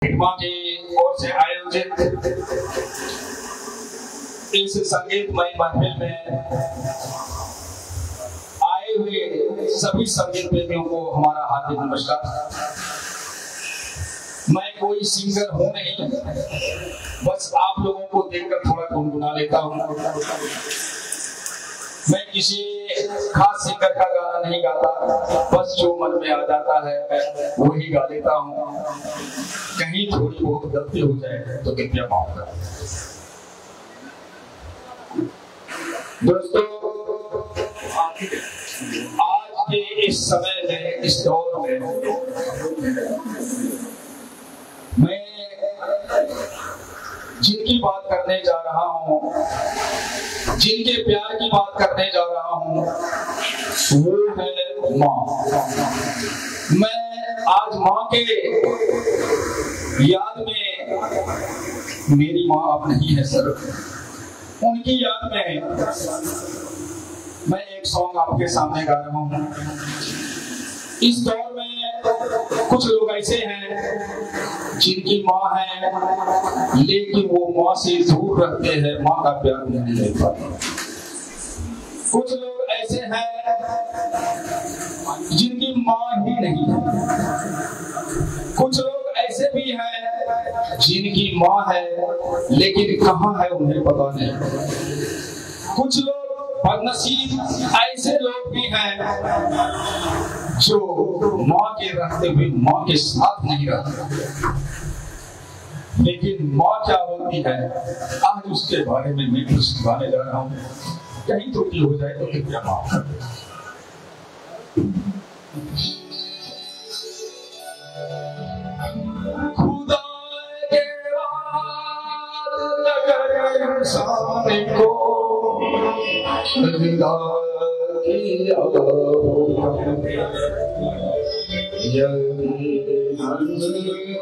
हिटमा की ओर से आयोजित इस संगीतमय महफिल में आए हुए सभी संगीत प्रेमियों को हमारा हार्दिक नमस्कार। मैं कोई सिंगर हूं नहीं, बस आप लोगों को देखकर थोड़ा गुनगुना लेता हूं। मैं किसी खास सिंगर का गाना नहीं गाता, बस जो मन में आ जाता है वही गा लेता हूं। कहीं थोड़ी बहुत गलती हो जाए तो कृपया माफ करें। दोस्तों, आज के इस समय में, इस दौर में मैं जिनकी बात करने जा रहा हूं, जिनके प्यार की बात करने जा रहा हूं, वो है माँ। मैं आज माँ के याद में, मेरी माँ अब नहीं है सर, उनकी याद में मैं एक सॉन्ग आपके सामने गा रहा हूं। इस दौर में कुछ लोग ऐसे हैं जिनकी माँ है लेकिन वो माँ से दूर रहते हैं, माँ का प्यार नहीं ले पाते। कुछ लोग ऐसे हैं जिनकी माँ ही नहीं है। कुछ लोग ऐसे भी हैं जिनकी माँ है लेकिन कहाँ है उन्हें पता नहीं। कुछ लोग बदनसीब ऐसे लोग भी हैं जो माँ के रहते हुए माँ के साथ नहीं रहते। लेकिन माँ क्या होती है, आज उसके बारे में मैं कुछ गाने जा रहा हूँ। कहीं त्रुटि हो जाए तो कृपया माफ कर दें। खुदा के वाद अगर इंसान को विदा किया,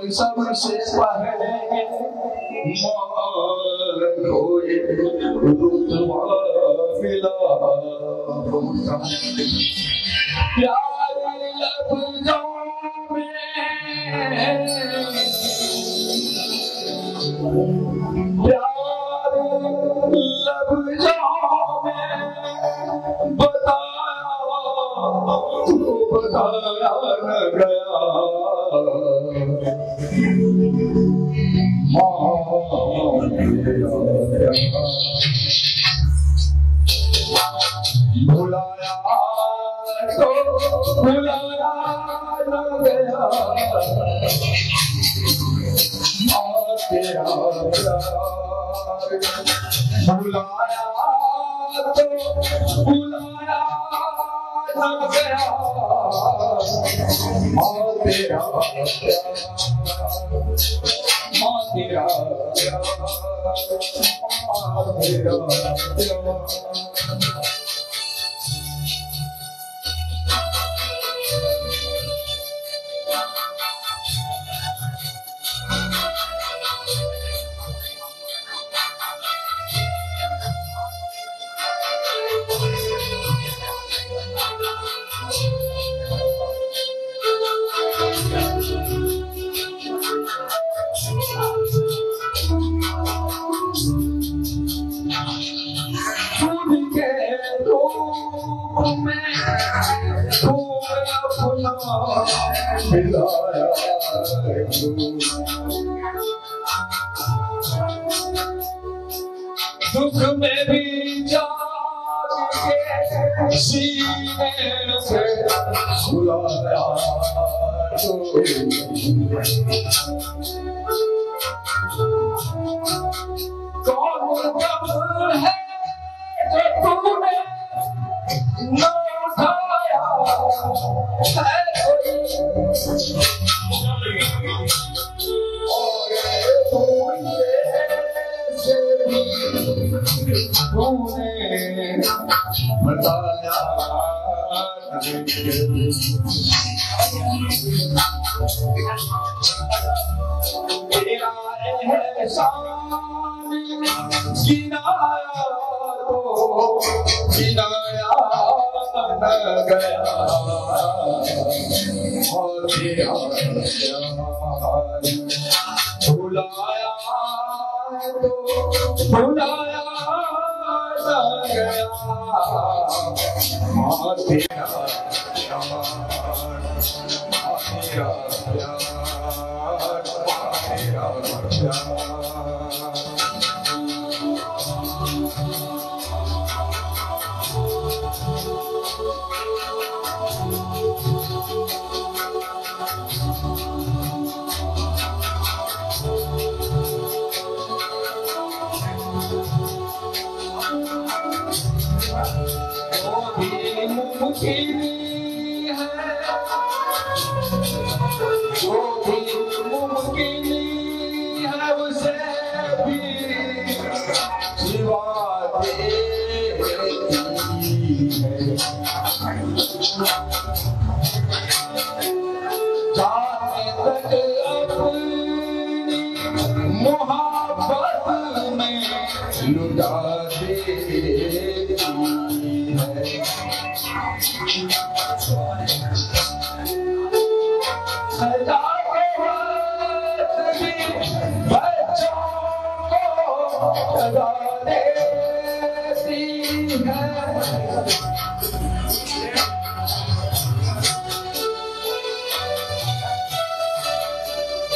सबसे पहले कोई रुतबा मिला। प्यार लफ्ज़ों में, प्यार लफ्ज़ों में बताया न गया। भुलाया तो भुलाया न गया, तेरा भुलाया तो भुलाया न गया, तेरा माँ तेरा दुख में भी जाग के सीने से सुलाया तो कौन कब है जो तूने न उठाया है कोई, तूने बताया तेरा एहसान गिनाया तो गिनाया न गया, और तेरा भुलाया तो भुलाया ना गया माँ तेरा प्यार, माँ तेरा प्यार, माँ तेरा प्यार। मुमकिन है जो भी मुमकिन है उसे भी सिवा देती है। जाने तक अपनी मोहब्बत में लुटा देती है। सजा के हाथ भी बच्चों को सजा देती है।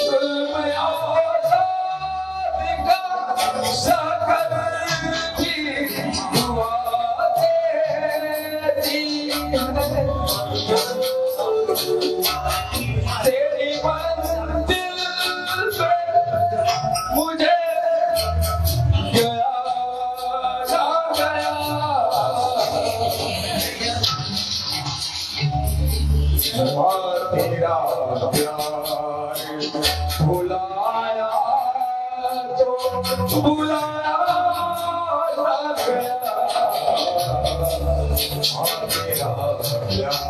जुल्म औलाद का सकल की दुआ तेरी मंजिल पे मुझे गया ना गया तेरा प्यार भुलाया तो भुलाया ना गया तेरा प्यार,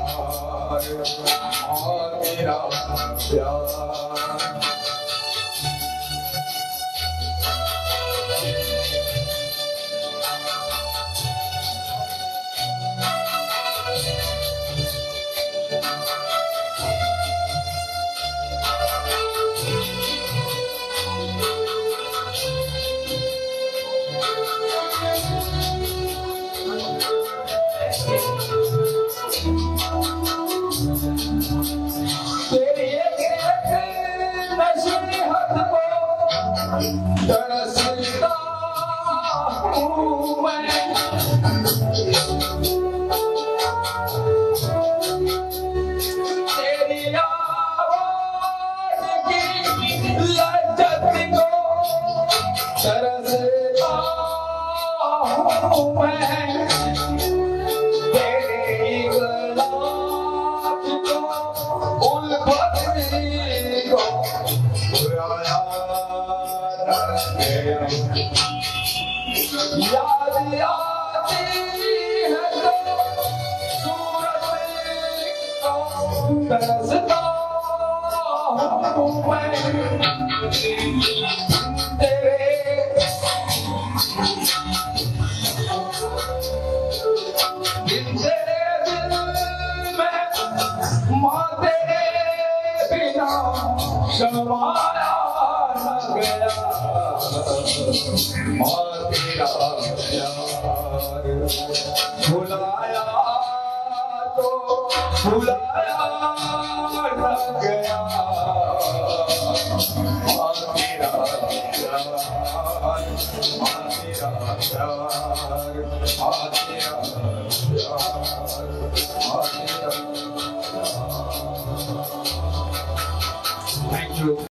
तेरा प्यार। तेरी एक नसीहत को तरसता हूँ मैं। तेरी आवाज़ की लज्जत को तरसता हूँ मैं। तेरी गुलाब को उल्फत को बुराया याद आती है तो सूरत को तरसता हूँ मैं। तेरे दिल में माँ तेरे बिना शर्माया न गया माँ तेरा प्यार भुलाया तो भुलाया न गया माँ तेरा प्यार, माँ तेरा प्यार, माँ तेरा प्यार। Thank you.